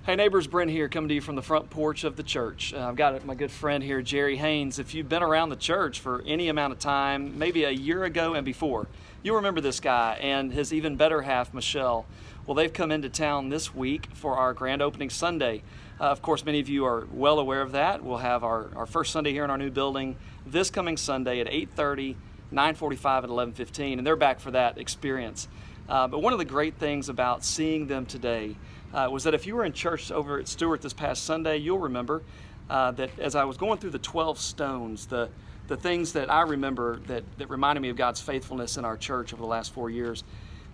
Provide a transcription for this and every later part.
Hey neighbors, Brent here, coming to you from the front porch of the church. I've got my good friend here, Jerry Haynes. If you've been around the church for any amount of time, maybe a year ago and before, you'll remember this guy and his even better half, Michelle. Well, they've come into town this week for our grand opening Sunday. Of course, many of you are well aware of that. We'll have our first Sunday here in our new building this coming Sunday at 8:30, 9:45, and 11:15, and they're back for that experience. But one of the great things about seeing them today was that if you were in church over at Stewart this past Sunday, you'll remember that as I was going through the 12 stones, the things that I remember that reminded me of God's faithfulness in our church over the last 4 years.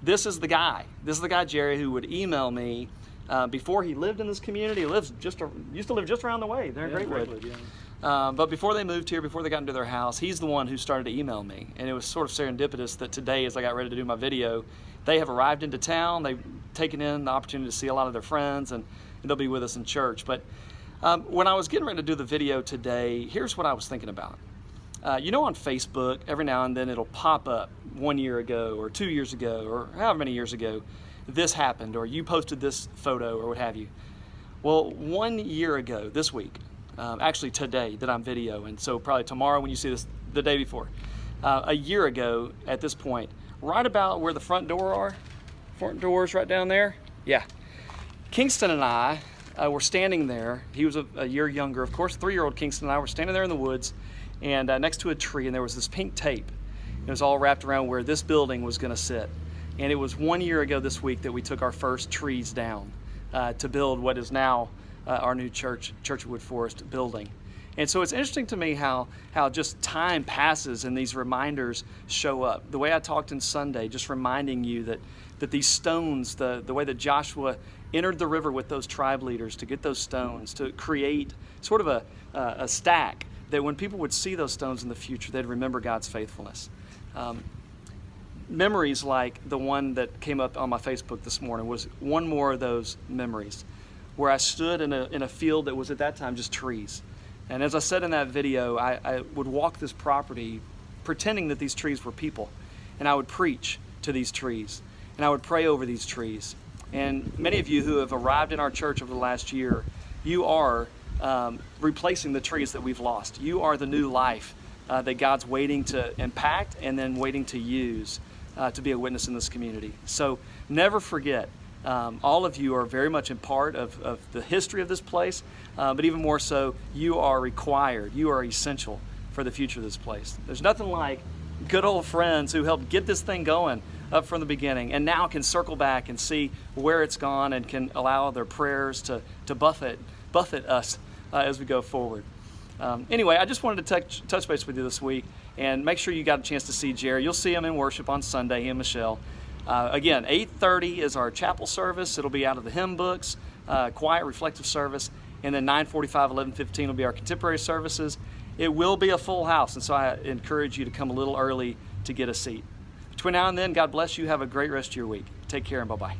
This is the guy, Jerry, who would email me before he lived in this community. He used to live just around the way there in Greatwood. Yeah. But before they moved here, before they got into their house, he's the one who started to email me. And it was sort of serendipitous that today, as I got ready to do my video, they have arrived into town. They've taken in the opportunity to see a lot of their friends, and they'll be with us in church. But when I was getting ready to do the video today, here's what I was thinking about. On Facebook, every now and then it'll pop up 1 year ago or 2 years ago or however many years ago, this happened, or you posted this photo or what have you. Well, 1 year ago this week, actually today that I'm videoing, so probably tomorrow when you see this, the day before, a year ago at this point, right about where the front doors right down there, yeah. Kingston and I were standing there. He was a year younger, of course. 3-year-old Kingston and I were standing there in the woods and next to a tree, and there was this pink tape. It was all wrapped around where this building was going to sit. And it was 1 year ago this week that we took our first trees down to build what is now our new Church of Wood Forest building. And so it's interesting to me how just time passes and these reminders show up. The way I talked in Sunday, just reminding you that these stones, the way that Joshua entered the river with those tribe leaders to get those stones, to create sort of a stack that when people would see those stones in the future, they'd remember God's faithfulness. Memories like the one that came up on my Facebook this morning was one more of those memories where I stood in a field that was at that time just trees. And as I said in that video, I would walk this property pretending that these trees were people. And I would preach to these trees. And I would pray over these trees. And many of you who have arrived in our church over the last year, you are replacing the trees that we've lost. You are the new life that God's waiting to impact and then waiting to use to be a witness in this community. So never forget, all of you are very much a part of the history of this place, but even more so, you are required, you are essential for the future of this place. There's nothing like good old friends who helped get this thing going up from the beginning and now can circle back and see where it's gone and can allow their prayers to buffet us as we go forward. Anyway, I just wanted to touch base with you this week and make sure you got a chance to see Jerry. You'll see him in worship on Sunday, he and Michelle. Again, 8:30 is our chapel service. It'll be out of the hymn books, quiet, reflective service. And then 9:45, 11:15 will be our contemporary services. It will be a full house, and so I encourage you to come a little early to get a seat. Between now and then, God bless you. Have a great rest of your week. Take care and bye-bye.